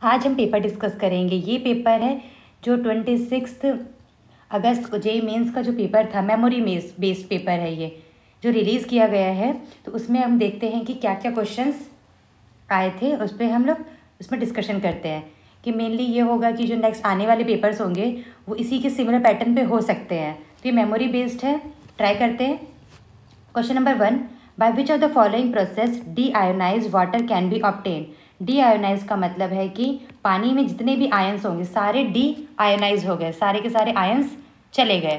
आज हम paper discuss करेंगे। ये पेपर है जो 26 अगस्त को जेईई मेंस का जो पेपर था, मेमोरी बेस्ड पेपर है ये, जो रिलीज़ किया गया है। तो उसमें हम देखते हैं कि क्या क्या क्वेश्चंस आए थे, उस पर हम लोग उसमें डिस्कशन करते हैं कि मेनली ये होगा कि जो नेक्स्ट आने वाले पेपर्स होंगे वो इसी के सिमिलर पैटर्न पे हो सकते हैं। तो ये मेमोरी बेस्ड है, ट्राई करते हैं। Question number 1, by which of the following process deionise water can be obtain. Deionise का मतलब है कि पानी में जितने भी आयंस होंगे सारे डी आयोनाइज हो गए, सारे के सारे आयंस चले गए।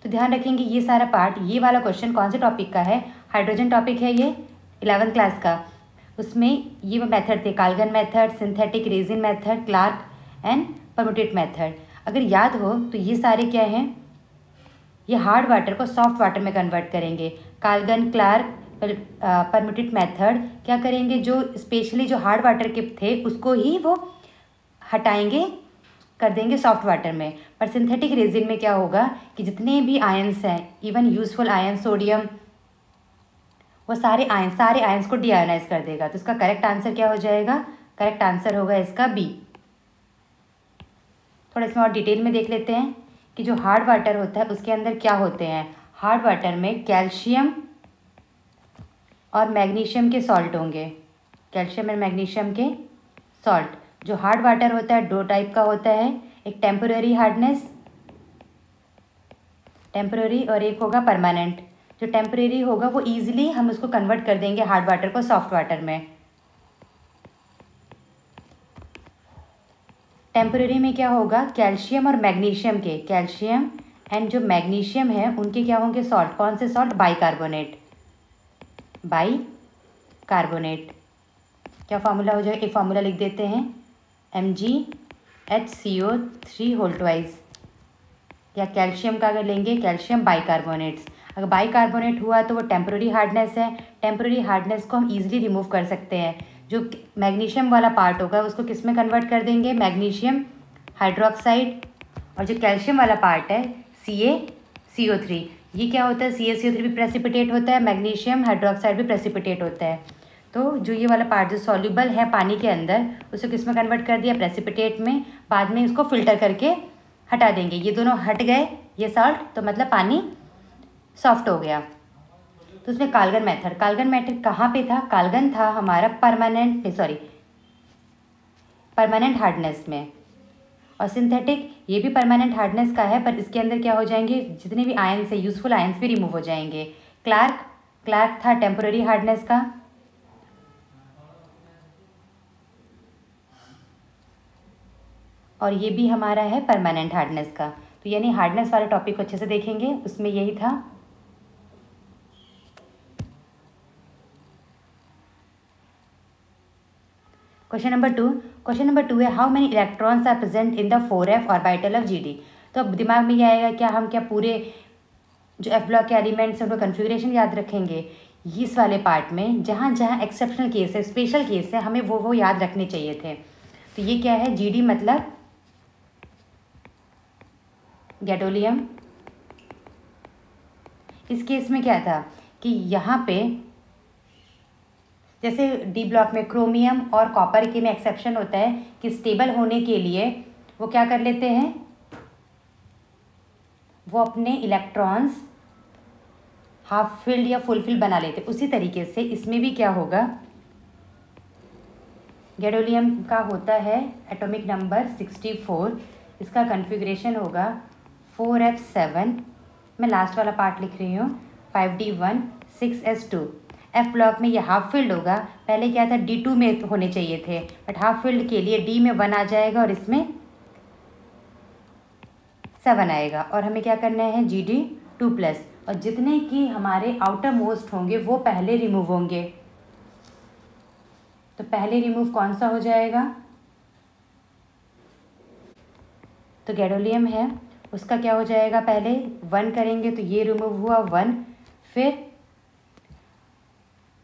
तो ध्यान रखेंगे ये सारा पार्ट, ये वाला क्वेश्चन कौन से टॉपिक का है, हाइड्रोजन टॉपिक है ये 11th क्लास का। उसमें ये मेथड थे, Calgon method, synthetic resin method, Clark and permutit method. अगर याद हो तो ये सारे क्या हैं, ये हार्ड वाटर को सॉफ्ट वाटर में कन्वर्ट करेंगे। काल्गन, क्लार्क, परमुटेट मेथड क्या करेंगे, जो स्पेशली जो हार्ड वाटर के थे उसको ही वो हटाएंगे, कर देंगे सॉफ्ट वाटर में। पर सिंथेटिक रेजिन में क्या होगा कि जितने भी आयंस हैं, इवन यूजफुल आयन, सोडियम, वो सारे आयंस को डीआयोनाइज कर देगा। तो इसका करेक्ट आंसर क्या हो जाएगा, करेक्ट आंसर होगा इसका बी। थोड़ा इसमें और डिटेल में देख लेते हैं कि जो हार्ड वाटर होता है उसके अंदर क्या होते हैं। हार्ड वाटर में कैल्शियम और मैग्नीशियम के सॉल्ट होंगे, कैल्शियम और मैग्नीशियम के सॉल्ट। जो हार्ड वाटर होता है दो टाइप का होता है, एक टेम्पररी हार्डनेस, टेम्पररी, और एक होगा परमानेंट। जो टेम्परेरी होगा वो ईजिली हम उसको कन्वर्ट कर देंगे हार्ड वाटर को सॉफ्ट वाटर में। टेम्परेरी में क्या होगा, कैल्शियम और मैग्नीशियम के, कैल्शियम एंड जो मैग्नीशियम है उनके क्या होंगे सॉल्ट, कौन से सॉल्ट, बाइकार्बोनेट, बाइकार्बोनेट। क्या फार्मूला हो जाएगा, एक फार्मूला लिख देते हैं, MgHCO3 या कैल्शियम का अगर लेंगे कैल्शियम बाइकार्बोनेट्स। अगर बाइकार्बोनेट हुआ तो वो टेम्पररी हार्डनेस है। टेम्पररी हार्डनेस को हम इजीली रिमूव कर सकते हैं। जो मैग्नीशियम वाला पार्ट होगा उसको किस में कन्वर्ट कर देंगे, मैग्नीशियम हाइड्रोक्साइड। और जो कैल्शियम वाला पार्ट है CaCO3, ये क्या होता है, CaCO3 भी प्रेसिपिटेट होता है, मैग्नीशियम हाइड्रोक्साइड भी प्रेसिपिटेट होता है। तो जो ये वाला पार्ट जो सॉल्युबल है पानी के अंदर, उसे किस में कन्वर्ट कर दिया, प्रेसिपिटेट में। बाद में इसको फिल्टर करके हटा देंगे, ये दोनों हट गए ये सॉल्ट, तो मतलब पानी सॉफ्ट हो गया। तो उसमें काल्गन मेथड कहाँ पे था, काल्गन था हमारा परमानेंट हार्डनेस में। और सिंथेटिक ये भी परमानेंट हार्डनेस का है, पर इसके अंदर क्या हो जाएंगे, जितने भी आयंस है यूजफुल आयंस भी रिमूव हो जाएंगे। क्लार्क था टेम्पररी हार्डनेस का। और ये भी हमारा है परमानेंट हार्डनेस का। तो यानी हार्डनेस वाले टॉपिक को अच्छे से देखेंगे, उसमें यही था। क्वेश्चन नंबर टू है, how many electrons are present in the 4f orbital of GD। तो अब दिमाग में ये आएगा, क्या हम क्या पूरे जो f ब्लॉक के एलिमेंट्स हैं उनको कन्फिग्रेशन याद रखेंगे। इस वाले पार्ट में जहाँ जहाँ एक्सेप्शनल केस है, स्पेशल केस है, हमें वो याद रखने चाहिए थे। तो ये क्या है, GD मतलब गैडोलियम। इस केस में क्या था कि यहाँ पे जैसे डी ब्लॉक में क्रोमियम और कॉपर के में एक्सेप्शन होता है कि स्टेबल होने के लिए वो क्या कर लेते हैं, वो अपने इलेक्ट्रॉन्स हाफ फिल्ड या फुल फिल्ड बना लेते। उसी तरीके से इसमें भी क्या होगा, गैडोलियम का होता है एटॉमिक नंबर 64, इसका कन्फिग्रेशन होगा 4f7, मैं लास्ट वाला पार्ट लिख रही हूँ, 5d1 6s2। एफ ब्लॉक में ये हाफ फील्ड होगा, पहले क्या था D2 में होने चाहिए थे, बट हाफ फील्ड के लिए D में 1 आ जाएगा और इसमें 7 आएगा। और हमें क्या करना है, GD2+, और जितने की हमारे आउटर मोस्ट होंगे वो पहले रिमूव होंगे। तो पहले रिमूव कौन सा हो जाएगा, तो गैडोलियम है, उसका क्या हो जाएगा, पहले 1 करेंगे तो ये रिमूव हुआ 1, फिर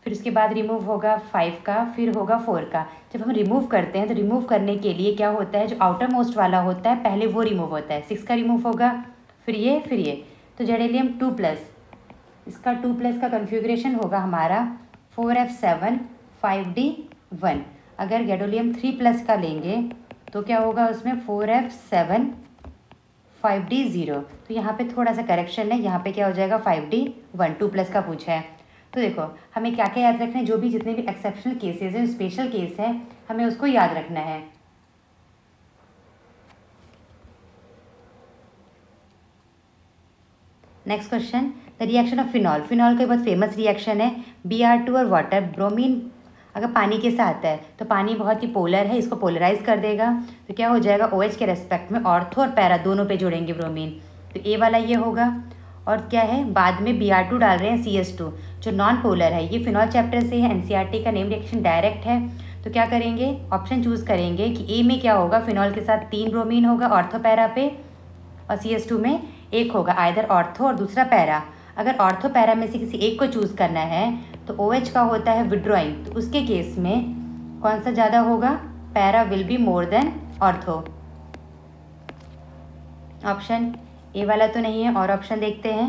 उसके बाद रिमूव होगा 5 का, फिर होगा 4 का। जब हम रिमूव करते हैं तो रिमूव करने के लिए क्या होता है, जो आउटर मोस्ट वाला होता है पहले वो रिमूव होता है, 6 का रिमूव होगा, फिर ये। तो गैडोलियम 2+, इसका 2+ का कन्फिग्रेशन होगा हमारा 4f7 5d1। अगर गैडोलियम 3+ का लेंगे तो क्या होगा उसमें 4F7 5D0। तो यहाँ पे थोड़ा सा करेक्शन है, यहाँ पे क्या हो जाएगा 5D1 2+ का पूछा है। तो देखो हमें क्या क्या याद रखना है, जो भी जितने भी एक्सेप्शनल केसेस हैं, स्पेशल केस है, हमें उसको याद रखना है। Next question, the reaction of phenol. Phenol का बहुत फेमस रिएक्शन है, Br2 और वाटर, ब्रोमीन अगर पानी के साथ है तो पानी बहुत ही पोलर है, इसको पोलराइज कर देगा। तो क्या हो जाएगा OH के रेस्पेक्ट में ऑर्थो और पैरा दोनों पे जोड़ेंगे ब्रोमीन, तो ए वाला ये होगा। और क्या है, बाद में Br2 डाल रहे हैं CS2 जो नॉन पोलर है। ये फिनॉल चैप्टर से है, NCERT का नेम रिएक्शन डायरेक्ट है। तो क्या करेंगे, ऑप्शन चूज़ करेंगे कि ए में क्या होगा, फिनॉल के साथ 3 ब्रोमीन होगा ऑर्थो पैरा पे, और CS2 में 1 होगा, आइदर ऑर्थो और दूसरा पैरा। अगर ऑर्थो पैरा में से किसी एक को चूज़ करना है तो OH का होता है विड्रॉइंग, तो उसके केस में कौन सा ज़्यादा होगा, para will be more than ortho. Option A वाला तो नहीं है, और ऑप्शन देखते हैं।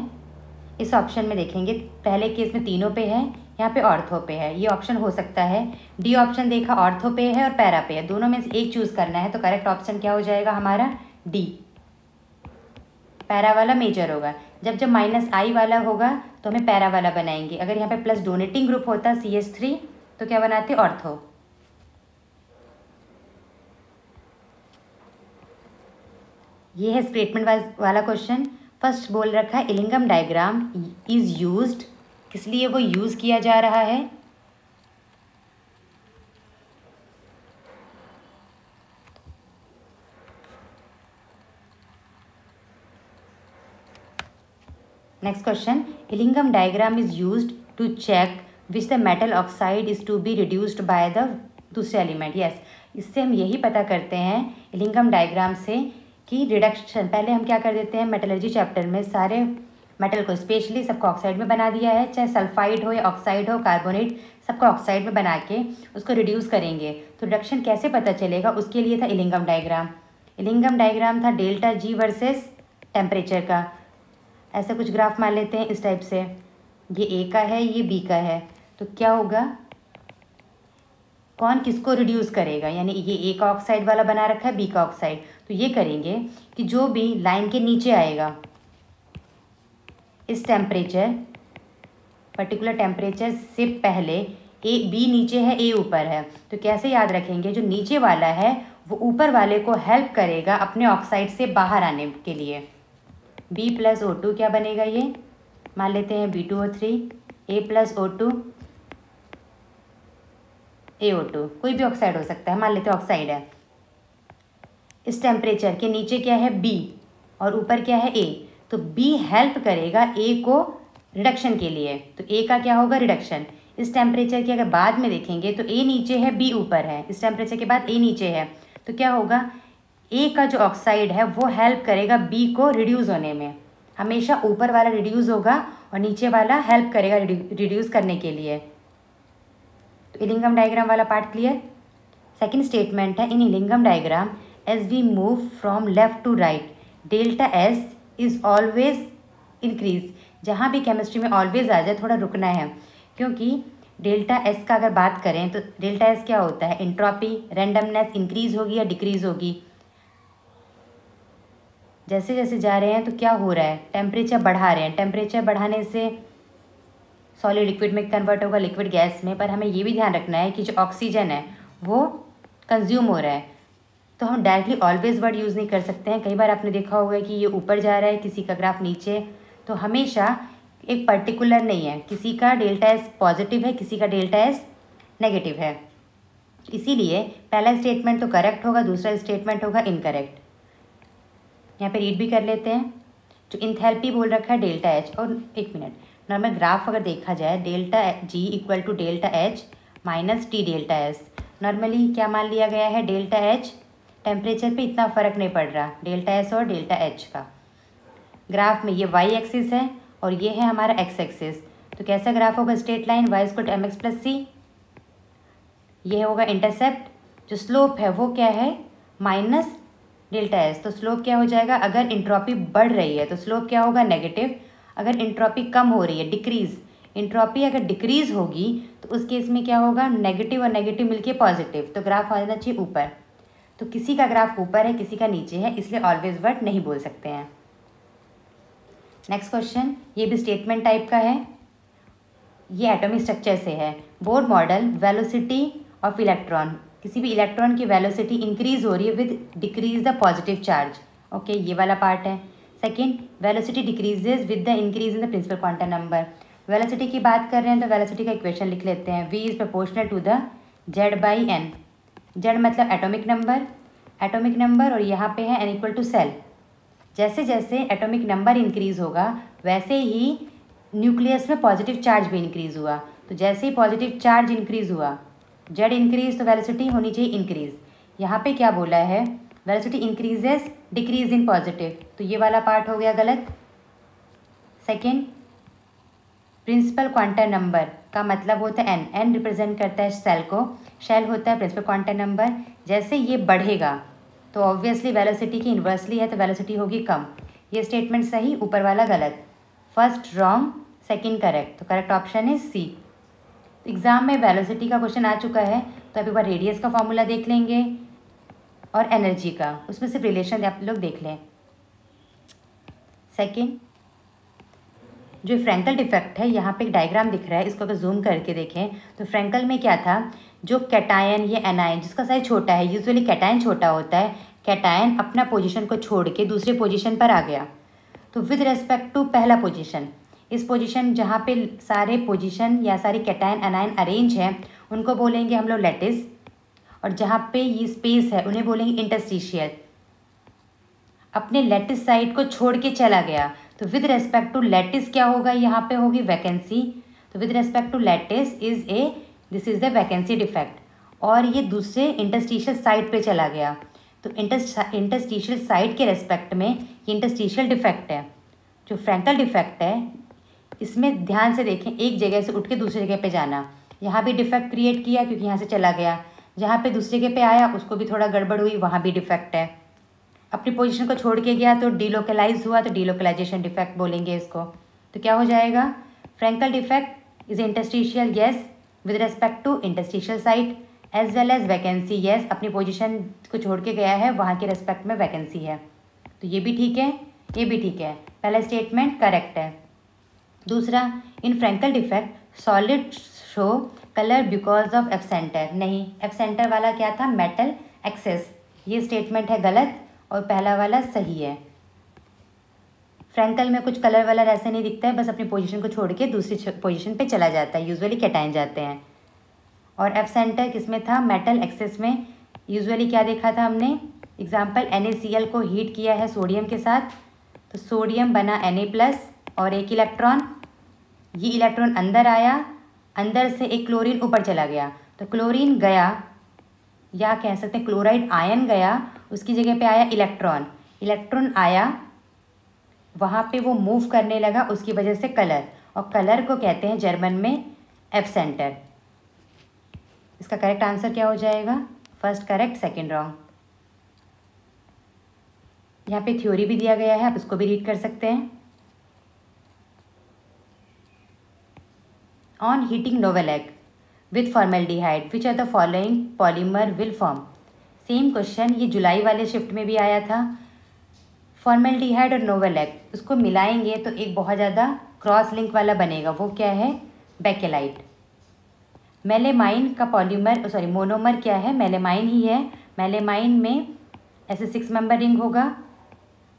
इस ऑप्शन में देखेंगे पहले केस में तीनों पे है, यहाँ पे ऑर्थो पे है, ये ऑप्शन हो सकता है। डी ऑप्शन देखा ऑर्थो पे है और पैरा पे है, दोनों में से एक चूज़ करना है, तो करेक्ट ऑप्शन क्या हो जाएगा हमारा, डी, पैरा वाला मेजर होगा। जब जब -I वाला होगा तो हमें पैरा वाला बनाएंगे। अगर यहाँ पे प्लस डोनेटिंग ग्रुप होता CH3 तो क्या बनाते, ऑर्थो। ये है स्टेटमेंट वाला क्वेश्चन। फर्स्ट बोल रखा है इलिंगम डायग्राम इज यूज्ड, किस लिए वो यूज़ किया जा रहा है। Next question, Ellingham diagram is used to check which the metal oxide is to be reduced by the दूसरे एलिमेंट। यस, इससे हम यही पता करते हैं इलिंगम डायग्राम से कि रिडक्शन, पहले हम क्या कर देते हैं मेटलर्जी चैप्टर में सारे मेटल को स्पेशली सबको ऑक्साइड में बना दिया है, चाहे सल्फाइड हो या ऑक्साइड हो, कार्बोनेट, सबको ऑक्साइड में बना के उसको रिड्यूस करेंगे। तो रिडक्शन कैसे पता चलेगा, उसके लिए था इलिंगम डायग्राम। इलिंगम डायग्राम था डेल्टा G वर्सेस टेम्परेचर का। ऐसा कुछ ग्राफ मान लेते हैं इस टाइप से, ये ए का है, ये बी का है, तो क्या होगा, कौन किसको रिड्यूस करेगा, यानी ये ए का ऑक्साइड वाला बना रखा है, बी का ऑक्साइड, तो ये करेंगे कि जो भी लाइन के नीचे आएगा इस टेम्परेचर, पर्टिकुलर टेम्परेचर से पहले ए, बी नीचे है, ए ऊपर है, तो कैसे याद रखेंगे, जो नीचे वाला है वो ऊपर वाले को हेल्प करेगा अपने ऑक्साइड से बाहर आने के लिए। B + O2 क्या बनेगा, ये मान लेते हैं B2O3, A + O2 AO2, कोई भी ऑक्साइड हो सकता है, मान लेते हैं ऑक्साइड है। इस टेम्परेचर के नीचे क्या है, B, और ऊपर क्या है, A, तो B हेल्प करेगा A को रिडक्शन के लिए, तो A का क्या होगा, रिडक्शन। इस टेम्परेचर की अगर बाद में देखेंगे तो A नीचे है, B ऊपर है, इस टेम्परेचर के बाद A नीचे है, तो क्या होगा, ए का जो ऑक्साइड है वो हेल्प करेगा बी को रिड्यूस होने में। हमेशा ऊपर वाला रिड्यूस होगा और नीचे वाला हेल्प करेगा रिड्यूस करने के लिए। तो इलिंगम डायग्राम वाला पार्ट क्लियर। सेकंड स्टेटमेंट है, in Ellingham diagram as we move from left to right delta S is always increase. जहाँ भी केमिस्ट्री में ऑलवेज आ जाए थोड़ा रुकना है, क्योंकि डेल्टा S का अगर बात करें तो डेल्टा S क्या होता है, इंट्रॉपी, रैंडमनेस, इंक्रीज होगी या डिक्रीज होगी। जैसे जैसे जा रहे हैं तो क्या हो रहा है, टेम्परेचर बढ़ा रहे हैं, टेम्परेचर बढ़ाने से सॉलिड लिक्विड में कन्वर्ट होगा, लिक्विड गैस में, पर हमें ये भी ध्यान रखना है कि जो ऑक्सीजन है वो कंज्यूम हो रहा है। तो हम डायरेक्टली ऑलवेज वर्ड यूज़ नहीं कर सकते हैं। कई बार आपने देखा होगा कि ये ऊपर जा रहा है, किसी का ग्राफ नीचे, तो हमेशा एक पर्टिकुलर नहीं है, किसी का डेल्टा S पॉजिटिव है, किसी का डेल्टा S नेगेटिव है। इसीलिए पहला स्टेटमेंट तो करेक्ट होगा, दूसरा स्टेटमेंट होगा इनकरेक्ट। यहाँ पे रीड भी कर लेते हैं। जो इंथैल्पी बोल रखा है डेल्टा H, और एक मिनट, नॉर्मल ग्राफ अगर देखा जाए delta G = delta H - T delta S। Normally क्या मान लिया गया है, डेल्टा H टेम्परेचर पे इतना फ़र्क नहीं पड़ रहा, डेल्टा S और डेल्टा H का। ग्राफ में ये y एक्सिस है और ये है हमारा x एक्सिस, तो कैसा ग्राफ होगा, straight line, y = mx + c। ये होगा इंटरसेप्ट। जो स्लोप है वो क्या है, माइनस डेल्टा S, तो स्लोप क्या हो जाएगा, अगर इंट्रॉपी बढ़ रही है तो स्लोप क्या होगा, नेगेटिव। अगर इंट्रॉपी कम हो रही है, डिक्रीज, एंट्रोपी अगर डिक्रीज होगी तो उस केस में क्या होगा, नेगेटिव और नेगेटिव मिलके पॉजिटिव, तो ग्राफ आ जाना चाहिए ऊपर। तो किसी का ग्राफ ऊपर है, किसी का नीचे है, इसलिए ऑलवेज बट नहीं बोल सकते हैं। नेक्स्ट क्वेश्चन, ये भी स्टेटमेंट टाइप का है, ये एटॉमिक स्ट्रक्चर से है। Bohr model velocity of electron, किसी भी इलेक्ट्रॉन की वेलोसिटी इंक्रीज हो रही है with decrease the positive charge. Okay, ये वाला पार्ट है। Second, velocity decreases with the increase in the principal quantum number. Velocity की बात कर रहे हैं तो वेलोसिटी का इक्वेशन लिख लेते हैं, v is proportional to the z/n। z मतलब एटॉमिक नंबर और यहाँ पे है n इक्वल टू सेल। जैसे जैसे एटॉमिक नंबर इंक्रीज होगा वैसे ही न्यूक्लियस में पॉजिटिव चार्ज भी इंक्रीज हुआ। तो जैसे ही पॉजिटिव चार्ज इंक्रीज हुआ, जेड इंक्रीज, तो वेलोसिटी होनी चाहिए इंक्रीज। यहाँ पे क्या बोला है, velocity increases decrease in positive, तो ये वाला पार्ट हो गया गलत। सेकेंड, प्रिंसिपल क्वांटम नंबर का मतलब होता है n रिप्रेजेंट करता है सेल को, शेल होता है प्रिंसिपल क्वांटम नंबर। जैसे ये बढ़ेगा तो ऑब्वियसली वेलोसिटी की इन्वर्सली है, तो वेलोसिटी होगी कम। ये स्टेटमेंट सही, ऊपर वाला गलत। फर्स्ट रॉन्ग, सेकंड करेक्ट, तो करेक्ट ऑप्शन है सी। एग्जाम में वेलोसिटी का क्वेश्चन आ चुका है, तो आप एक बार रेडियस का फॉर्मूला देख लेंगे और एनर्जी का, उसमें सिर्फ रिलेशन आप लोग देख लें। सेकंड, जो फ्रैंकल डिफेक्ट है, यहाँ पे एक डायग्राम दिख रहा है, इसको अगर जूम करके देखें तो फ्रैंकल में क्या था, जो कैटायन या एनायन जिसका साइज छोटा है, यूजुअली कैटायन छोटा होता है, कैटायन अपना पोजीशन को छोड़ के दूसरे पोजीशन पर आ गया, तो विद रेस्पेक्ट टू पहला पोजीशन, इस पोजीशन जहाँ पे सारे पोजीशन या सारी कैटायन एनायन अरेंज हैं उनको बोलेंगे हम लोग लैटिस, और जहाँ पे ये स्पेस है उन्हें बोलेंगे इंटरस्टिशियल। अपने लैटिस साइड को छोड़ के चला गया, तो विद रेस्पेक्ट टू लैटिस क्या होगा, यहाँ पे होगी वैकेंसी। तो with respect to lattice this is the vacancy defect, और ये दूसरे इंटरस्टिशियल साइड पे चला गया, तो इंटरस्टिशियल साइड के रेस्पेक्ट में ये इंटरस्टिशियल डिफेक्ट है। जो फ्रैंकल डिफेक्ट है इसमें ध्यान से देखें, एक जगह से उठ के दूसरी जगह पे जाना, यहाँ भी डिफेक्ट क्रिएट किया क्योंकि यहाँ से चला गया, जहाँ पे दूसरी जगह पे आया उसको भी थोड़ा गड़बड़ हुई, वहाँ भी डिफेक्ट है। अपनी पोजीशन को छोड़ के गया तो डीलोकलाइज हुआ, तो डीलोकलाइजेशन डिफेक्ट बोलेंगे इसको। तो क्या हो जाएगा, Frenkel defect is interstitial yes with respect to interstitial site as well as vacancy yes, अपनी पोजीशन को छोड़ के गया है, वहाँ के रेस्पेक्ट में वैकेंसी है। तो ये भी ठीक है, ये भी ठीक है, पहला स्टेटमेंट करेक्ट है। दूसरा, in Frenkel defect solid show colour because of F centre, नहीं, एफ सेंटर वाला क्या था, मेटल एक्सेस, ये स्टेटमेंट है गलत और पहला वाला सही है। फ्रैंकल में कुछ कलर वाला ऐसे नहीं दिखता है, बस अपनी पोजीशन को छोड़ के दूसरी पोजीशन पे चला जाता है, यूजुअली कैटायन जाते हैं। और एफ सेंटर किसमें था, मेटल एक्सेस में। यूजुअली क्या देखा था हमने, एग्जाम्पल NaCl को हीट किया है सोडियम के साथ, तो सोडियम बना Na+ और एक इलेक्ट्रॉन, ये इलेक्ट्रॉन अंदर आया, अंदर से एक क्लोरीन ऊपर चला गया, तो क्लोरीन गया, या कह सकते हैं क्लोराइड आयन गया, उसकी जगह पे आया इलेक्ट्रॉन, इलेक्ट्रॉन आया, वहाँ पे वो मूव करने लगा, उसकी वजह से कलर, और कलर को कहते हैं जर्मन में एफ सेंटर। इसका करेक्ट आंसर क्या हो जाएगा, फर्स्ट करेक्ट, सेकंड रॉन्ग। यहाँ पे थ्योरी भी दिया गया है, आप इसको भी रीड कर सकते हैं। On heating novolac with formaldehyde which are the following polymer will form. Same question ये जुलाई वाले शिफ्ट में भी आया था। फॉर्मेल्डिहाइड और नोवेल एग, उसको मिलाएंगे तो एक बहुत ज़्यादा क्रॉस लिंक वाला बनेगा, वो क्या है, बेकेलाइट। मेलेमाइन का पॉलीमर मोनोमर क्या है, मेलेमाइन ही है। मेलेमाइन में ऐसे 6 मेंबर रिंग होगा,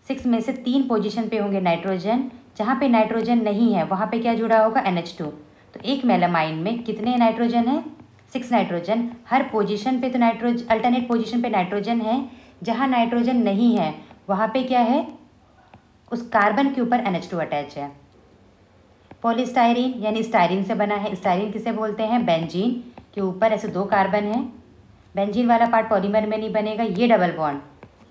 6 में से 3 पोजीशन पे होंगे नाइट्रोजन, जहाँ पे नाइट्रोजन नहीं है वहाँ पे क्या जुड़ा होगा, NH2। तो एक मेलामाइन में कितने नाइट्रोजन है, 6 नाइट्रोजन। हर पोजीशन पे तो नाइट्रोजन, अल्टरनेट पोजीशन पे नाइट्रोजन है, जहाँ नाइट्रोजन नहीं है वहाँ पे क्या है, उस कार्बन के ऊपर NH2 अटैच है। पॉलीस्टायरीन यानी स्टायरीन से बना है। स्टायरीन किसे बोलते हैं, बेंजीन के ऊपर ऐसे 2 कार्बन हैं। बेंजीन वाला पार्ट पॉलीमर में नहीं बनेगा, ये डबल बॉन्ड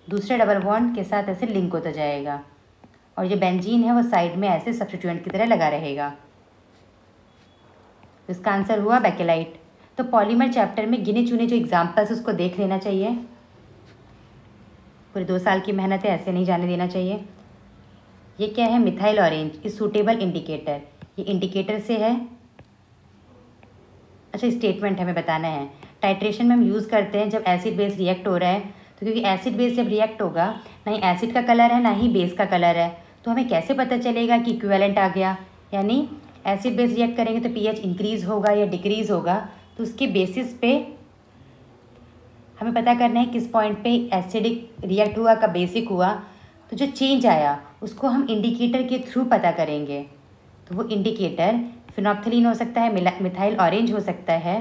दूसरे डबल बॉन्ड के साथ ऐसे लिंक होता जाएगा, और ये बेंजीन है वो साइड में ऐसे सब्स्टिट्यूएंट की तरह लगा रहेगा। इसका आंसर हुआ बेकेलाइट। तो पॉलीमर चैप्टर में गिने चुने जो एग्जाम्पल्स उसको देख लेना चाहिए, पूरे 2 साल की मेहनत है, ऐसे नहीं जाने देना चाहिए। ये क्या है, methyl orange is suitable indicator, ये इंडिकेटर से है, अच्छा स्टेटमेंट हमें बताना है। टाइट्रेशन में हम यूज़ करते हैं जब एसिड बेस रिएक्ट हो रहा है, तो क्योंकि एसिड बेस जब रिएक्ट होगा ना ही एसिड का कलर है ना ही बेस का कलर है, तो हमें कैसे पता चलेगा कि इक्विवेलेंट आ गया। यानी एसिड बेस रिएक्ट करेंगे तो पीएच इंक्रीज़ होगा या डिक्रीज़ होगा, तो उसके बेसिस पे हमें पता करना है किस पॉइंट पे एसिडिक रिएक्ट हुआ का बेसिक हुआ। तो जो चेंज आया उसको हम इंडिकेटर के थ्रू पता करेंगे। तो वो इंडिकेटर फिनोप्थिलीन हो सकता है, मिथाइल ऑरेंज हो सकता है।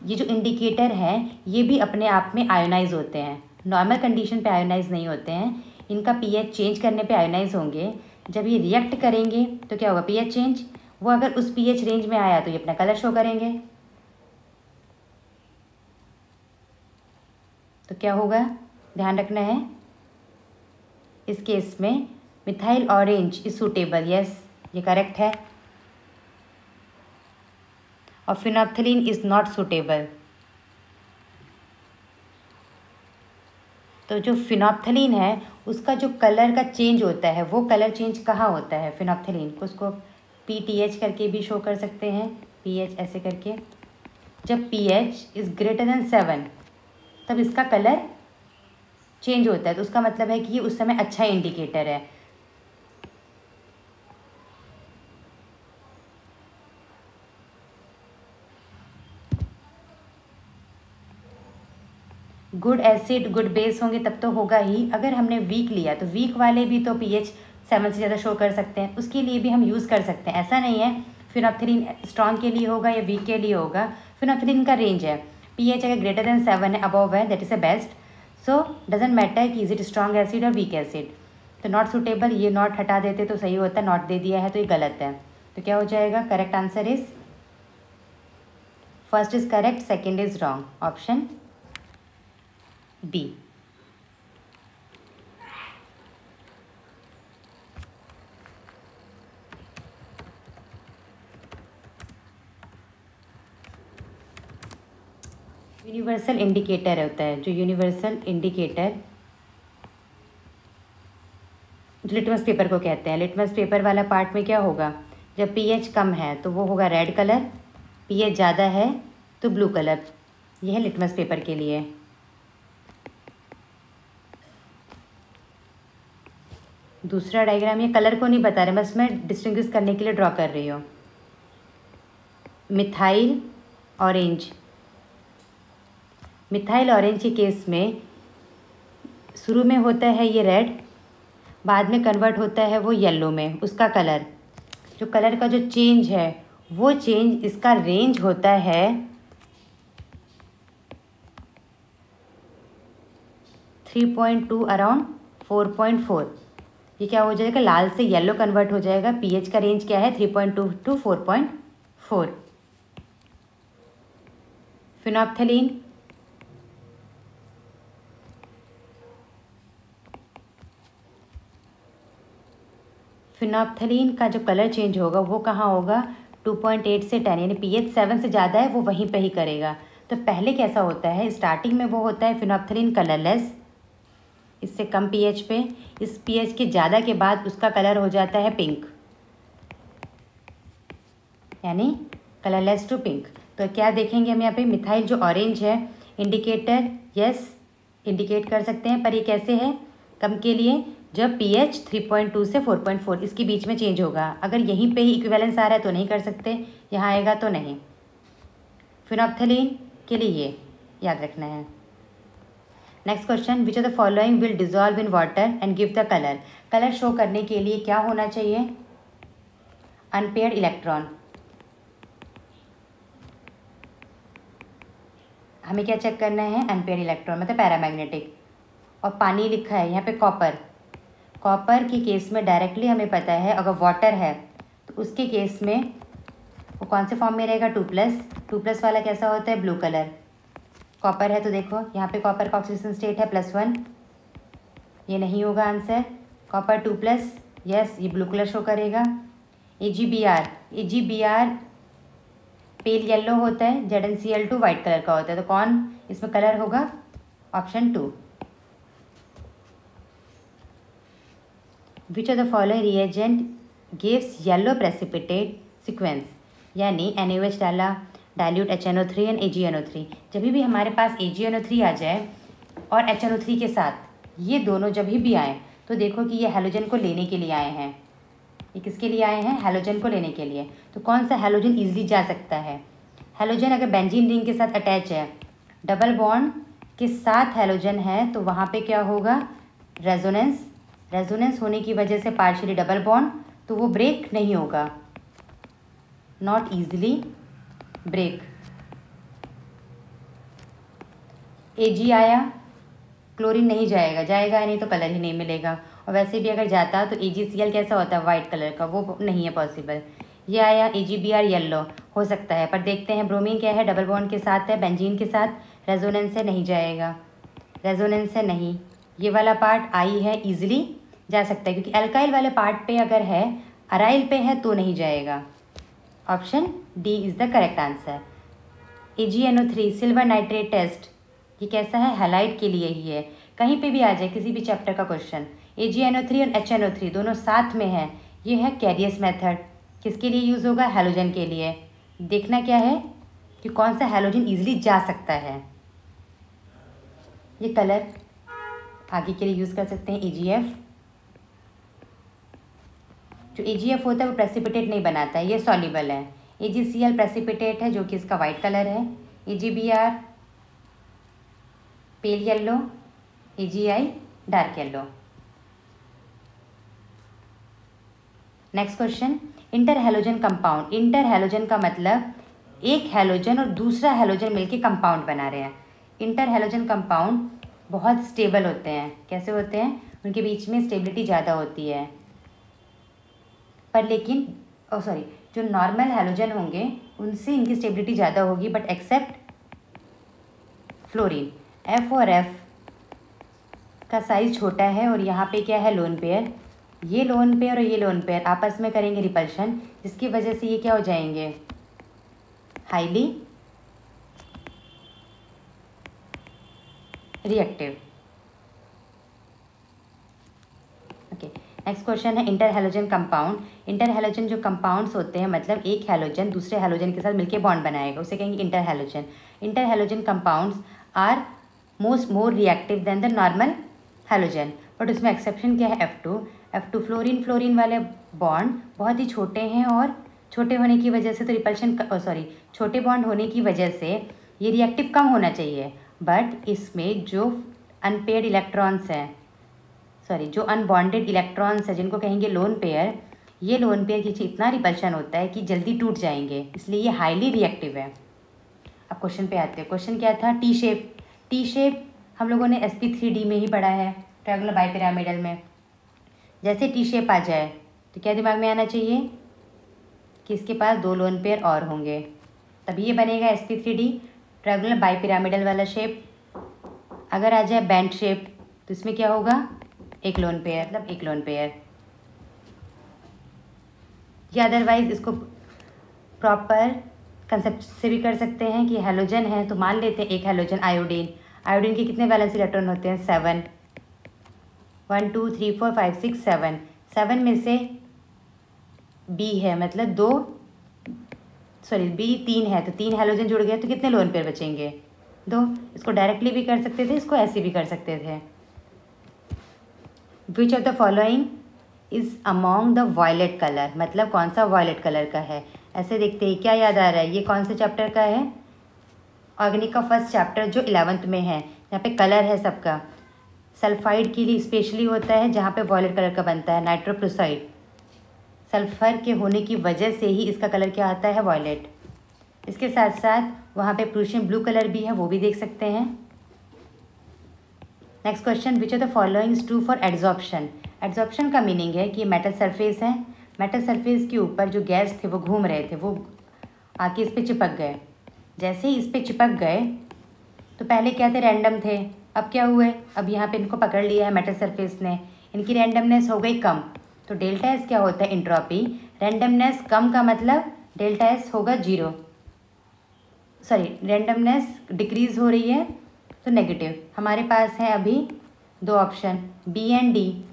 ये जो इंडिकेटर हैं ये भी अपने आप में आयोनाइज होते हैं, नॉर्मल कंडीशन पे आयोनाइज नहीं होते हैं। इनका पीएच चेंज करने पे आयोनाइज होंगे। जब ये रिएक्ट करेंगे तो क्या होगा, पीएच चेंज। वो अगर उस पीएच रेंज में आया तो ये अपना कलर शो करेंगे। तो क्या होगा, ध्यान रखना है। इस केस में methyl orange is suitable, yes ये करेक्ट है। और फिनोप्थिलीन इज़ नॉट सूटेबल। तो जो फिनोप्थिलीन है उसका जो कलर का चेंज होता है वो कलर चेंज कहाँ होता है फिनोप्थिलीन को, उसको PTH करके भी शो कर सकते हैं, PH ऐसे करके। जब pH इज़ ग्रेटर देन 7 तब इसका कलर चेंज होता है, तो उसका मतलब है कि ये उस समय अच्छा इंडिकेटर है। गुड एसिड गुड बेस होंगे तब तो होगा ही। अगर हमने वीक लिया तो वीक वाले भी तो pH 7 से ज़्यादा शो कर सकते हैं, उसके लिए भी हम यूज़ कर सकते हैं। ऐसा नहीं है फिनोप्थिलीन स्ट्रॉन्ग के लिए होगा या वीक के लिए होगा। फिनोप्थिलीन का रेंज है, pH अगर ग्रेटर देन 7 है, अबव है, that is a best. So doesn't matter कि इज इट स्ट्रॉन्ग एसिड और वीक एसिड। तो नॉट सूटेबल, ये नॉट हटा देते तो सही होता, नॉट दे दिया है तो ये गलत है। तो क्या हो जाएगा, correct answer is first is correct, second is wrong, option B. Universal indicator होता है, जो यूनिवर्सल इंडिकेटर जो लिटमस पेपर को कहते हैं। लिटमस पेपर वाला पार्ट में क्या होगा, जब pH कम है तो वो होगा रेड कलर, pH ज़्यादा है तो ब्लू कलर। यह है लिटमस पेपर के लिए। दूसरा डायग्राम, ये कलर को नहीं बता रहे, बस मैं डिस्टिंग्विश करने के लिए ड्रॉ कर रही हूँ। मिथाइल ऑरेंज, मिथाइल ऑरेंज के केस में शुरू में होता है ये रेड, बाद में कन्वर्ट होता है वो येलो में। उसका कलर, जो कलर का जो चेंज है वो चेंज, इसका रेंज होता है 3.2 अराउंड 4.4। ये क्या हो जाएगा, लाल से येलो कन्वर्ट हो जाएगा। pH का रेंज क्या है, 3.2 to 4.4। फिनोप्थिलीन, फिनोप्थिलीन का जो कलर चेंज होगा वो कहाँ होगा, 2.8 से 10, यानी pH 7 से ज़्यादा है वो वहीं पे ही करेगा। तो पहले कैसा होता है, स्टार्टिंग में वो होता है फिनोप्थिलीन कलरलेस, इससे कम pH पे। इस pH के ज़्यादा के बाद उसका कलर हो जाता है पिंक, यानी कलरलेस टू पिंक। तो क्या देखेंगे हम यहाँ पे, मिथाइल जो ऑरेंज है इंडिकेटर यस इंडिकेट कर सकते हैं, पर ये कैसे है, कम के लिए जब pH 3.2 से 4.4 इसके बीच में चेंज होगा। अगर यहीं पे ही इक्विवेलेंस आ रहा है तो नहीं कर सकते, यहाँ आएगा तो नहीं। फिनोप्थिलीन के लिए ये याद रखना है। Next question, which of the following will dissolve in water and give the colour. Colour show करने के लिए क्या होना चाहिए, अनपेयर्ड इलेक्ट्रॉन। हमें क्या चेक करना है, अनपेयर्ड इलेक्ट्रॉन मतलब पैरामैग्नेटिक। और पानी लिखा है यहाँ पे कॉपर। कॉपर के केस में डायरेक्टली हमें पता है अगर वाटर है तो उसके केस में वो कौन से फॉर्म में रहेगा, 2+। 2+ वाला कैसा होता है, ब्लू कलर। कॉपर है तो देखो यहाँ पे कॉपर का ऑक्सीडेशन स्टेट है +1, ये नहीं होगा आंसर। कॉपर 2+, यस ये ब्लू कलर शो करेगा। AgBr पेल येलो होता है, ZnCl2 वाइट कलर का होता है, तो कौन इसमें कलर होगा, option 2। Which of the following reagent gives yellow precipitate sequence, यानी NaOH डाला, डाइल्यूट HNO3 एंड AgNO3। जब भी हमारे पास AgNO3 आ जाए और HNO3 के साथ ये दोनों जब भी आए तो देखो कि ये हैलोजन को लेने के लिए आए हैं। ये किसके लिए आए हैं? हैलोजन को लेने के लिए। तो कौन सा हैलोजन ईजिली जा सकता है? हैलोजन अगर बेंजीन रिंग के साथ अटैच है, डबल बॉन्ड के साथ हैलोजन है, तो वहाँ पे क्या होगा? रेजोनेंस। रेजोनेंस होने की वजह से पार्शियली डबल बॉन्ड, तो वो ब्रेक नहीं होगा, नॉट ईजिली ब्रेक। Ag आया, क्लोरीन नहीं जाएगा, जाएगा नहीं तो कलर ही नहीं मिलेगा। और वैसे भी अगर जाता तो AgCl कैसा होता है? वाइट कलर का, वो नहीं है पॉसिबल। ये आया AgBr येलो, हो सकता है, पर देखते हैं ब्रोमीन क्या है, डबल बॉन्ड के साथ है, बेंजीन के साथ, रेजोनेंस से नहीं जाएगा, रेजोनेंस से नहीं। ये वाला पार्ट आई है, ईजिली जा सकता है, क्योंकि अल्काइल वाले पार्ट पे अगर है, अराइल पे है तो नहीं जाएगा। Option D is the correct answer. AgNO3 silver nitrate test, ये कैसा है? हैलाइड के लिए ही है। कहीं पे भी आ जाए किसी भी चैप्टर का क्वेश्चन, AgNO3 और HNO3 दोनों साथ में है, ये है कैरियस मेथड। किसके लिए यूज़ होगा? हैलोजन के लिए। देखना क्या है कि कौन सा हैलोजन ईजिली जा सकता है। ये कलर आगे के लिए यूज़ कर सकते हैं AgF। जो AgF होता है वो प्रेसिपिटेट नहीं बनाता है, ये सॉल्युबल है। AgCl प्रेसिपिटेट है, जो कि इसका वाइट कलर है। AgBr pale yellow, AgI dark yellow. Next question, inter halogen compound. Inter halogen का मतलब एक हैलोजन और दूसरा हैलोजन मिलके कंपाउंड बना रहे हैं। इंटर हैलोजन कंपाउंड बहुत स्टेबल होते हैं। कैसे होते हैं? उनके बीच में स्टेबिलिटी ज़्यादा होती है, पर लेकिन जो नॉर्मल हैलोजन होंगे उनसे इनकी स्टेबिलिटी ज़्यादा होगी, बट एक्सेप्ट फ्लोरीन। F और F का साइज़ छोटा है, और यहाँ पे क्या है? Lone pair. ये लोन पेयर और ये लोन पेयर आपस में करेंगे रिपल्शन, जिसकी वजह से ये क्या हो जाएंगे? Highly reactive. Okay, next question है inter halogen compound. Inter halogen जो कंपाउंड्स होते हैं, मतलब एक हैलोजन दूसरे हैलोजन के साथ मिलकर बॉन्ड बनाएगा, उसे कहेंगे inter halogen. Inter halogen compounds are more reactive than the normal halogen, but उसमें एक्सेप्शन क्या है? F2 फ्लोरीन फ्लोरीन वाले बॉन्ड बहुत ही छोटे हैं, और छोटे होने की वजह से तो रिपल्शन छोटे बॉन्ड होने की वजह से ये रिएक्टिव कम होना चाहिए, बट इसमें जो अनपेयर्ड इलेक्ट्रॉन्स हैं, जो अनबॉन्डेड इलेक्ट्रॉन्स हैं, जिनको कहेंगे लोन पेयर, ये लोन पेयर के इतना रिपल्शन होता है कि जल्दी टूट जाएंगे, इसलिए ये हाईली रिएक्टिव है। अब क्वेश्चन पे आते हैं। क्वेश्चन क्या था? T shape. टी शेप हम लोगों ने sp3d में ही पढ़ा है, ट्रायंगुलर बाइपिरामिडल में। जैसे टी शेप आ जाए तो क्या दिमाग में आना चाहिए कि इसके पास दो लोन पेयर और होंगे, तभी ये बनेगा sp3d, ट्रायंगुलर बाइपिरामिडल वाला शेप। अगर आ जाए बैंड शेप तो इसमें क्या होगा? एक लोन पेयर, मतलब एक लोन पेयर। या अदरवाइज इसको प्रॉपर कंसेप्ट से भी कर सकते हैं कि हैलोजन है तो मान लेते हैं एक हैलोजन आयोडीन। आयोडीन के कितने वैलेंस इलेक्ट्रॉन होते हैं? 7। 1 2 3 4 5 6 7। 7 में से B है, मतलब B 3 है, तो 3 हैलोजन जुड़ गए, तो कितने लोन पेयर बचेंगे? 2। इसको डायरेक्टली भी कर सकते थे, इसको ऐसे भी कर सकते थे। Which of the following is among the violet colour, मतलब कौन सा वॉयलेट कलर का है? ऐसे देखते हैं, क्या याद आ रहा है? ये कौन से चैप्टर का है? ऑर्गेनिक का फर्स्ट चैप्टर जो 11th में है। यहाँ पे कलर है सबका। सल्फाइड के लिए स्पेशली होता है, जहाँ पे वॉयलेट कलर का बनता है, नाइट्रोप्रोसाइड। सल्फर के होने की वजह से ही इसका कलर क्या आता है? वॉयलेट। इसके साथ साथ वहाँ पे प्रूशियन ब्लू कलर भी है, वो भी देख सकते हैं। Next question, which of the following is true for adsorption. Adsorption का मीनिंग है कि मेटल सरफेस है, मेटल सरफेस के ऊपर जो गैस थे वो घूम रहे थे, वो आके इस पर चिपक गए। जैसे ही इस पर चिपक गए तो पहले क्या थे? रैंडम थे। अब क्या हुए? अब यहाँ पे इनको पकड़ लिया है मेटल सरफेस ने, इनकी रैंडमनेस हो गई कम। तो डेल्टा एस क्या होता है? इंट्रॉपी। रैंडमनेस कम का मतलब डेल्टा एस होगा 0। रैंडमनेस डिक्रीज़ हो रही है तो नेगेटिव। हमारे पास है अभी 2 ऑप्शन, बी एंड डी।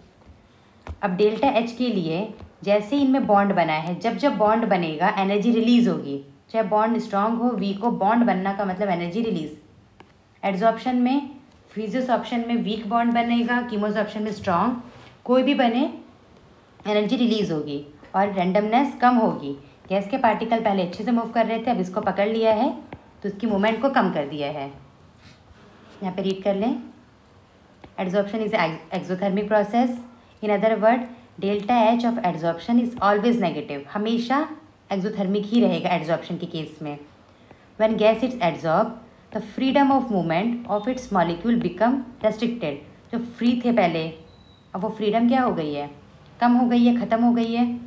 अब डेल्टा एच के लिए जैसे इनमें बॉन्ड बना है, जब जब बॉन्ड बनेगा एनर्जी रिलीज़ होगी, चाहे बॉन्ड स्ट्रांग हो वीक हो, बॉन्ड बनना का मतलब एनर्जी रिलीज। एड्जॉर्प्शन में फिजियोसॉर्प्शन में वीक बॉन्ड बनेगा, कीमोसॉर्प्शन में स्ट्रांग। कोई भी बने एनर्जी रिलीज होगी और रैंडमनेस कम होगी। गैस के पार्टिकल पहले अच्छे से मूव कर रहे थे, अब इसको पकड़ लिया है तो इसकी मूवमेंट को कम कर दिया है। यहाँ पे रीड कर लें, adsorption is exothermic process. In other word, delta H of adsorption is always negative. हमेशा एक्सोथर्मिक ही रहेगा एड्जॉर्प्शन के केस में। When gas it's adsorb, the freedom of movement of its molecule become restricted. जो free थे पहले, अब वो freedom क्या हो गई है, कम हो गई है, ख़त्म हो गई है।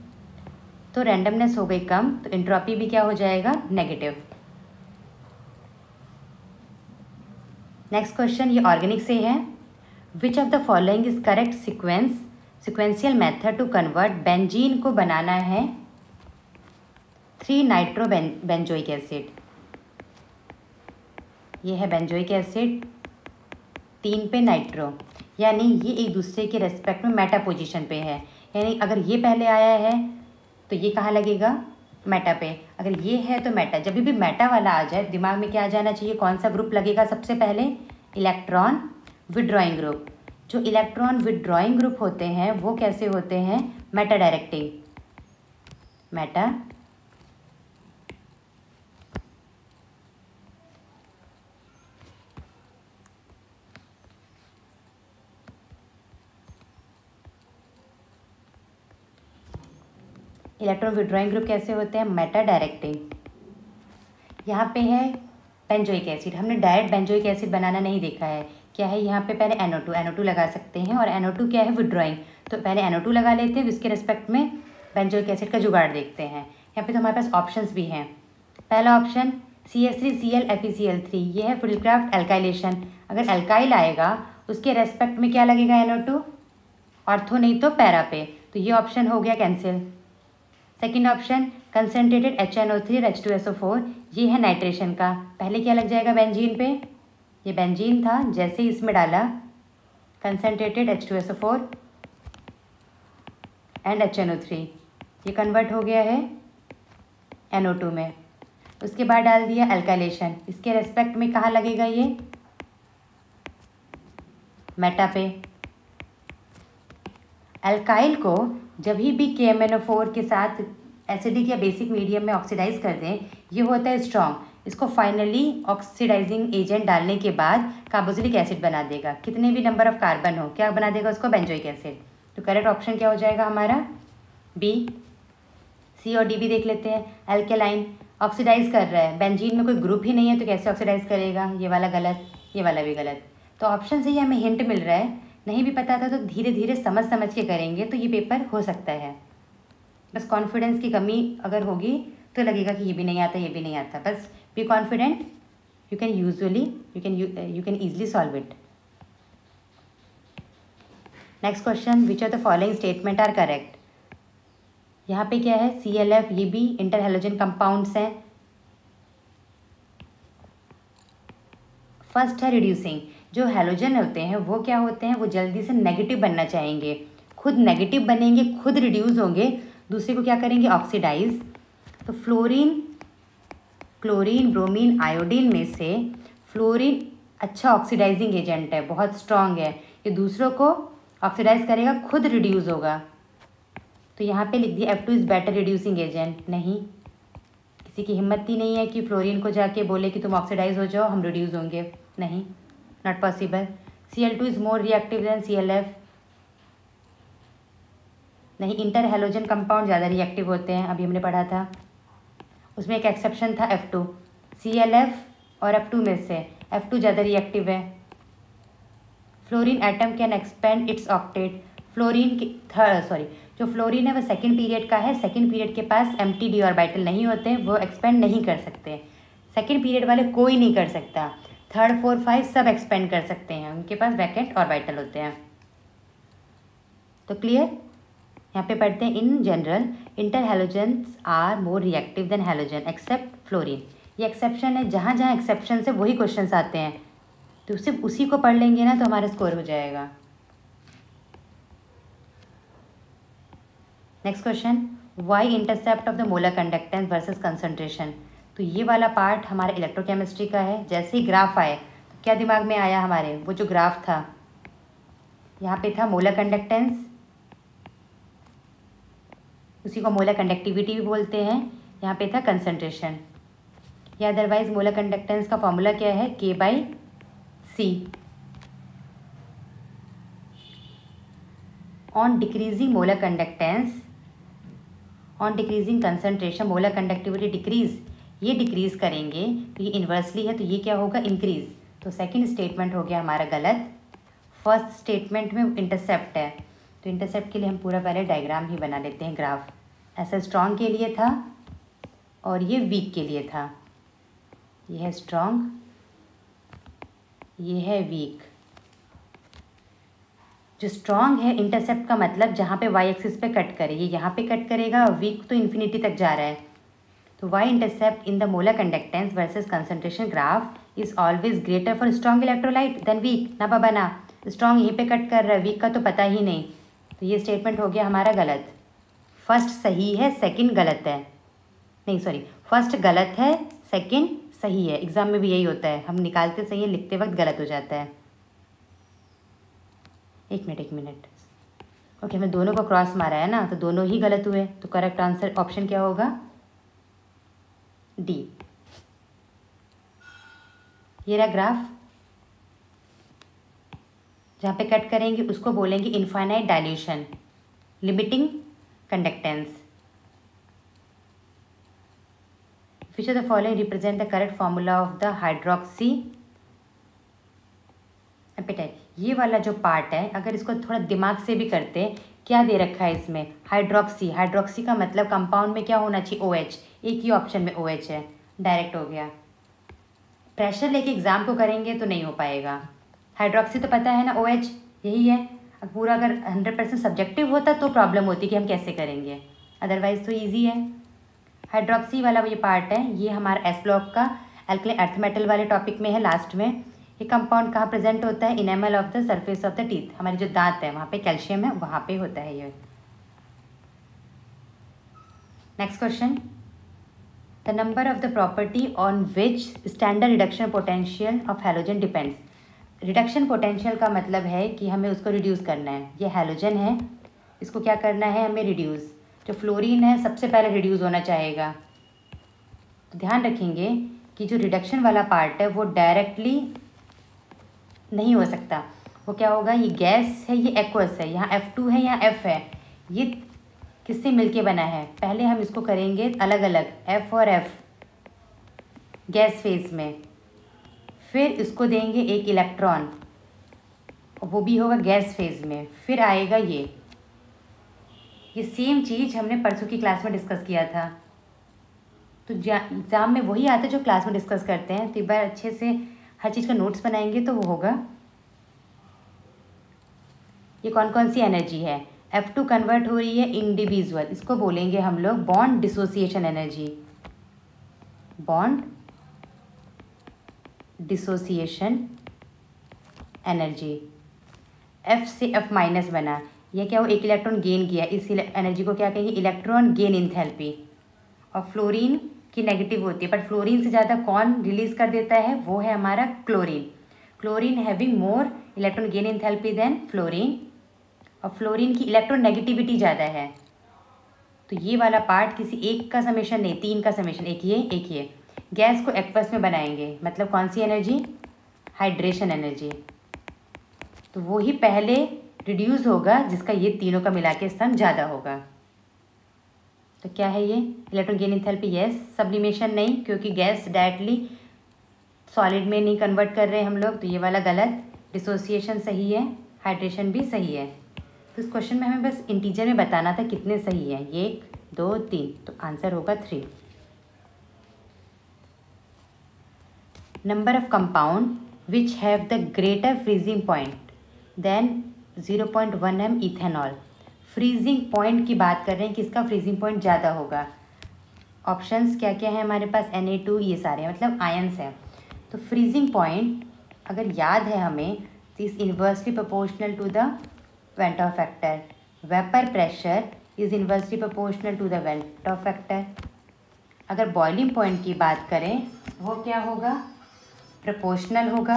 तो रैंडमनेस हो गई कम, तो एंट्रोपी भी क्या हो जाएगा, नेगेटिव। नेक्स्ट क्वेश्चन ये ऑर्गेनिक से है। Which of the following is correct sequential method to convert benzene को बनाना है 3 नाइट्रो बेंजोइक एसिड। ये है बेंजोइक एसिड, 3 पे नाइट्रो, यानी ये एक दूसरे के रेस्पेक्ट में मेटा पोजीशन पे है। यानी अगर ये पहले आया है तो ये कहाँ लगेगा, मेटा पे। अगर ये है तो मेटा। जब भी मेटा वाला आ जाए दिमाग में क्या आ जाना चाहिए, कौन सा ग्रुप लगेगा सबसे पहले, इलेक्ट्रॉन विड्रॉइंग ग्रुप। जो इलेक्ट्रॉन विड्रॉइंग ग्रुप होते हैं वो कैसे होते हैं, Meta directing. Meta electron withdrawing group कैसे होते हैं, मेटा डायरेक्टिंग। यहाँ पे है बेंजोइक एसिड। हमने डायरेक्ट बेंजोइक एसिड बनाना नहीं देखा है। क्या है यहाँ पे, पहले NO2 लगा सकते हैं, और NO2 क्या है, विड्रॉइंग। तो पहले NO2 लगा लेते हैं, उसके रिस्पेक्ट में बेंजोइक एसिड का जुगाड़ देखते हैं। यहाँ पे तो हमारे पास ऑप्शंस भी हैं। पहला ऑप्शन CH3Cl FeCl3, ये है फिल्डक्राफ्ट एल्काइलेशन। अगर एल्काइल आएगा उसके रेस्पेक्ट में क्या लगेगा, NO2, ऑर्थो नहीं तो पैरा पे, तो ये ऑप्शन हो गया cancel. Second option concentrated HNO3 और H2SO4, ये है नाइट्रेशन का। पहले क्या लग जाएगा बेंजीन पे, ये बेंजीन था, जैसे ही इसमें डाला कंसनट्रेटेड H2SO4 एंड HNO3, ये कन्वर्ट हो गया है NO2 में। उसके बाद डाल दिया एल्काइलेशन, इसके रेस्पेक्ट में कहाँ लगेगा, ये मेटा पे। एल्काइल को जब भी KMnO4 के साथ एसिडिक या बेसिक मीडियम में ऑक्सीडाइज कर दें, ये होता है स्ट्रॉन्ग। इसको फाइनली ऑक्सीडाइजिंग एजेंट डालने के बाद कार्बोक्सिलिक एसिड बना देगा। कितने भी नंबर ऑफ कार्बन हो, क्या बना देगा उसको, बेंजोइक एसिड। तो करेक्ट ऑप्शन क्या हो जाएगा हमारा, B। C और D भी देख लेते हैं। एल्केलाइन ऑक्सीडाइज कर रहा है, बेंजीन में कोई ग्रुप ही नहीं है तो कैसे ऑक्सीडाइज करेगा, ये वाला गलत, ये वाला भी गलत। तो ऑप्शन से ही हमें हिंट मिल रहा है। नहीं भी पता था तो धीरे धीरे समझ के करेंगे तो ये पेपर हो सकता है। बस कॉन्फिडेंस की कमी अगर होगी तो लगेगा कि ये भी नहीं आता, ये भी नहीं आता। बस be confident, you can easily solve it. Next question, which of the following statement are correct. यहाँ पे क्या है, CLF, ये भी इंटर हैलोजन कंपाउंड्स हैं। फर्स्ट है रिड्यूसिंग। जो हैलोजन होते हैं वो क्या होते हैं, वो जल्दी से नेगेटिव बनना चाहेंगे, खुद नेगेटिव बनेंगे, खुद रिड्यूस होंगे, दूसरे को क्या करेंगे, ऑक्सीडाइज। तो फ्लोरीन, क्लोरीन, ब्रोमीन, आयोडीन में से फ्लोरीन अच्छा ऑक्सीडाइजिंग एजेंट है, बहुत स्ट्रांग है, ये दूसरों को ऑक्सीडाइज करेगा, खुद रिड्यूस होगा। तो यहाँ पे लिख दिया F2 is better reducing agent. नहीं, किसी की हिम्मत ही नहीं है कि फ्लोरीन को जाके बोले कि तुम ऑक्सीडाइज हो जाओ, हम रिड्यूस होंगे, नहीं, not possible. Cl2 is more reactive then CLF। नहीं, इंटर हैलोजन कंपाउंड ज़्यादा रिएक्टिव होते हैं, अभी हमने पढ़ा था। उसमें एक एक्सेप्शन था F2। CLF और F2 में से F2 ज़्यादा रिएक्टिव है। Fluorine atom can expand it's octet. Fluorine की जो फ्लोरीन है वो सेकंड पीरियड का है। सेकंड पीरियड के पास एम्प्टी डी ऑर्बिटल नहीं होते, वो एक्सपेंड नहीं कर सकते। सेकंड पीरियड वाले कोई नहीं कर सकता, 3rd 4 5 सब एक्सपेंड कर सकते हैं, उनके पास वैकेंट ऑर्बिटल होते हैं। तो क्लियर, यहाँ पे पढ़ते हैं in general inter halogens are more reactive than halogen except fluorine. ये एक्सेप्शन है, जहाँ जहाँ एक्सेप्शन से वही क्वेश्चंस आते हैं, तो सिर्फ उसी को पढ़ लेंगे ना तो हमारा स्कोर हो जाएगा। Next question, Y intercept of the molar conductance versus concentration. तो ये वाला पार्ट हमारा इलेक्ट्रोकेमिस्ट्री का है। जैसे ही ग्राफ आए तो क्या दिमाग में आया हमारे, वो जो ग्राफ था यहाँ पे था मोलर कंडक्टेंस, उसी को मोलर कंडक्टिविटी भी बोलते हैं। यहाँ पे था कंसंट्रेशन, या अदरवाइज मोलर कंडक्टेंस का फॉर्मूला क्या है, K/C। On decreasing molar conductance, on decreasing concentration, molar conductivity decrease, ये डिक्रीज करेंगे तो ये इन्वर्सली है, तो ये क्या होगा, इंक्रीज। तो सेकंड स्टेटमेंट हो गया हमारा गलत। फर्स्ट स्टेटमेंट में इंटरसेप्ट है, तो इंटरसेप्ट के लिए हम पूरा पहले डायग्राम ही बना लेते हैं। ग्राफ ऐसा स्ट्रॉन्ग के लिए था और ये वीक के लिए था। ये है स्ट्रॉन्ग, ये है वीक। जो स्ट्रॉन्ग है, इंटरसेप्ट का मतलब जहाँ पे वाई एक्सिस पे कट करे, ये यहाँ पे कट करेगा, और वीक तो इन्फिनिटी तक जा रहा है। तो Y intercept in the molar conductance versus concentration graph is always greater for strong electrolyte than weak. ना बाबा ना, स्ट्रॉन्ग यहीं पे कट कर रहा है, वीक का तो पता ही नहीं। तो ये स्टेटमेंट हो गया हमारा गलत। फर्स्ट सही है, सेकंड गलत है, नहीं सॉरी, फर्स्ट गलत है, सेकंड सही है। एग्जाम में भी यही होता है, हम निकालते सही है, लिखते वक्त गलत हो जाता है। एक मिनट। ओके, मैं दोनों को क्रॉस मारा है ना, तो दोनों ही गलत हुए, तो करेक्ट आंसर ऑप्शन क्या होगा, डी। ये रहा ग्राफ, जहाँ पे कट करेंगे उसको बोलेंगे infinite dilution, limiting conductance. Which of the following represent the correct formula of the hydroxy apatite. ये वाला जो पार्ट है, अगर इसको थोड़ा दिमाग से भी करते, क्या दे रखा है इसमें, हाइड्रोक्सी। हाइड्रोक्सी का मतलब कंपाउंड में क्या होना चाहिए, OH। एक ही ऑप्शन में OH है, डायरेक्ट हो गया। प्रेशर लेके एग्जाम को करेंगे तो नहीं हो पाएगा। हाइड्रोक्सी तो पता है ना, OH यही है। अब पूरा अगर 100% सब्जेक्टिव होता तो प्रॉब्लम होती कि हम कैसे करेंगे, अदरवाइज तो ईजी है। हाइड्रोक्सी वाला ये पार्ट है, ये हमारा एस ब्लॉक का एल्कलाइन अर्थ मेटल वाले टॉपिक में है लास्ट में। ये कंपाउंड कहाँ प्रेजेंट होता है, enamel of the surface of the teeth. हमारे जो दांत है वहाँ पे कैल्शियम है, वहाँ पे होता है ये। Next question, the number of the property on which standard reduction potential of halogen depends. Reduction potential का मतलब है कि हमें उसको रिड्यूस करना है। ये हैलोजन है, इसको क्या करना है हमें, रिड्यूस। जो फ्लोरीन है सबसे पहले रिड्यूस होना चाहेगा। तो ध्यान रखेंगे कि जो रिडक्शन वाला पार्ट है वो डायरेक्टली नहीं हो सकता। वो क्या होगा, ये गैस है, ये एक्वस है, यहाँ F2 है, यहाँ F है। ये किससे मिलके बना है, पहले हम इसको करेंगे अलग अलग, F और F गैस फेज में, फिर इसको देंगे एक इलेक्ट्रॉन, वो भी होगा गैस फेज में, फिर आएगा ये सेम चीज़ हमने परसों की क्लास में डिस्कस किया था। तो एग्ज़ाम में वही आता है जो क्लास में डिस्कस करते हैं। तो एक बार अच्छे से हर चीज़ का नोट्स बनाएंगे तो वो होगा। ये कौन कौन सी एनर्जी है, F2 कन्वर्ट हो रही है इंडिविजुअल, इसको बोलेंगे हम लोग bond dissociation energy, bond dissociation energy. F से F माइनस बना, यह क्या हो, एक इलेक्ट्रॉन गेन किया, इस एनर्जी को क्या कहेंगे, इलेक्ट्रॉन गेन इंथैल्पी। और फ्लोरीन की नेगेटिव होती है, बट फ्लोरीन से ज़्यादा कौन रिलीज कर देता है, वो है हमारा chlorine. Chlorine having more electron gain enthalpy than fluorine, और फ्लोरीन की इलेक्ट्रॉन नेगेटिविटी ज़्यादा है। तो ये वाला पार्ट किसी एक का समेशन नहीं, तीन का समेशन, एक ये। गैस को एक्वस में बनाएंगे, मतलब कौन सी एनर्जी, हाइड्रेशन एनर्जी। तो वो ही पहले रिड्यूस होगा जिसका ये तीनों का मिला के सम ज़्यादा होगा। तो क्या है ये, electron gain enthalpy, yes. Sublimation नहीं, क्योंकि गैस डायरेक्टली सॉलिड में नहीं कन्वर्ट कर रहे हम लोग, तो ये वाला गलत। डिसोसिएशन सही है, हाइड्रेशन भी सही है। तो इस क्वेश्चन में हमें बस इंटीजर में बताना था कितने सही है, 1 2 3, तो आंसर होगा 3। Number of compound which have the greater freezing point than 0.1 m ethanol. Freezing point की बात कर रहे हैं, किसका फ्रीजिंग पॉइंट ज़्यादा होगा। ऑप्शंस क्या क्या है हमारे पास, Na2, ये सारे मतलब आयंस है। तो फ्रीजिंग पॉइंट अगर याद है हमें, तो is inversely proportional to the van't factor. Vapour pressure is inversely proportional to the van't factor. अगर बॉइलिंग पॉइंट की बात करें वो क्या होगा, प्रोपोर्शनल होगा।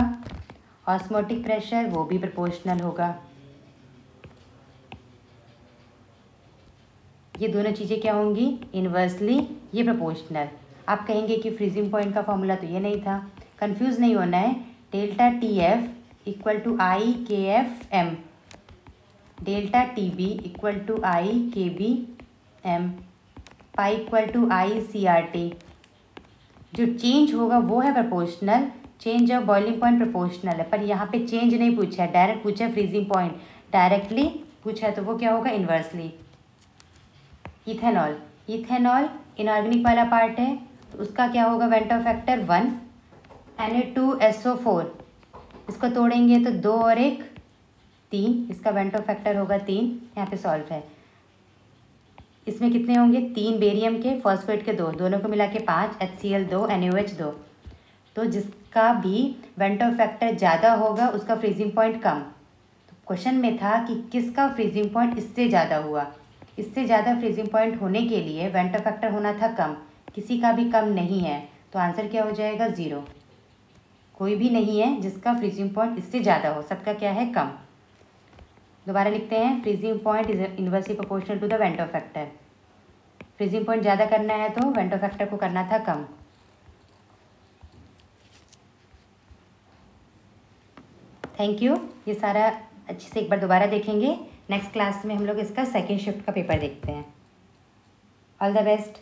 ऑस्मोटिक प्रेशर वो भी प्रोपोर्शनल होगा। ये दोनों चीज़ें क्या होंगी, इन्वर्सली, ये प्रोपोर्शनल। आप कहेंगे कि फ्रीजिंग पॉइंट का फॉर्मूला तो ये नहीं था, कंफ्यूज नहीं होना है। Delta T F equal to I K F M, delta T B equal to I K B M, pi equal to I C R T. जो चेंज होगा वो है proportional, change of boiling point proportional है, पर यहाँ पे change नहीं पूछा है, डायरेक्ट पूछा है फ्रीजिंग पॉइंट, डायरेक्टली पूछा है तो वो क्या होगा, इन्वर्सली। इथेनॉल, इथेनॉल इनऑर्गेनिक वाला पार्ट है तो उसका क्या होगा, वेंटो फैक्टर 1, Na2SO4, इसको तोड़ेंगे तो 2 और 1 3, इसका वेंटो फैक्टर होगा 3। यहाँ पे सॉल्व है। इसमें कितने होंगे, 3 बेरियम के, फॉस्फेट के 2, दोनों को मिला के 5, HCl2 NaOH2। तो जिसका भी वेंटो फैक्टर ज़्यादा होगा उसका फ्रीजिंग पॉइंट कम। तो क्वेश्चन में था कि किसका फ्रीजिंग पॉइंट इससे ज़्यादा हुआ, इससे ज़्यादा फ्रीजिंग पॉइंट होने के लिए वेंटो फैक्टर होना था कम, किसी का भी कम नहीं है, तो आंसर क्या हो जाएगा, 0। कोई भी नहीं है जिसका फ्रीजिंग पॉइंट इससे ज़्यादा हो, सबका क्या है, कम। दोबारा लिखते हैं, freezing point is inversely proportional to the van't Hoff factor. Freezing point ज़्यादा करना है तो वेंटो फैक्टर को करना था कम। Thank you. ये सारा अच्छे से एक बार दोबारा देखेंगे। नेक्स्ट क्लास में हम लोग इसका सेकेंड शिफ्ट का पेपर देखते हैं। All the best.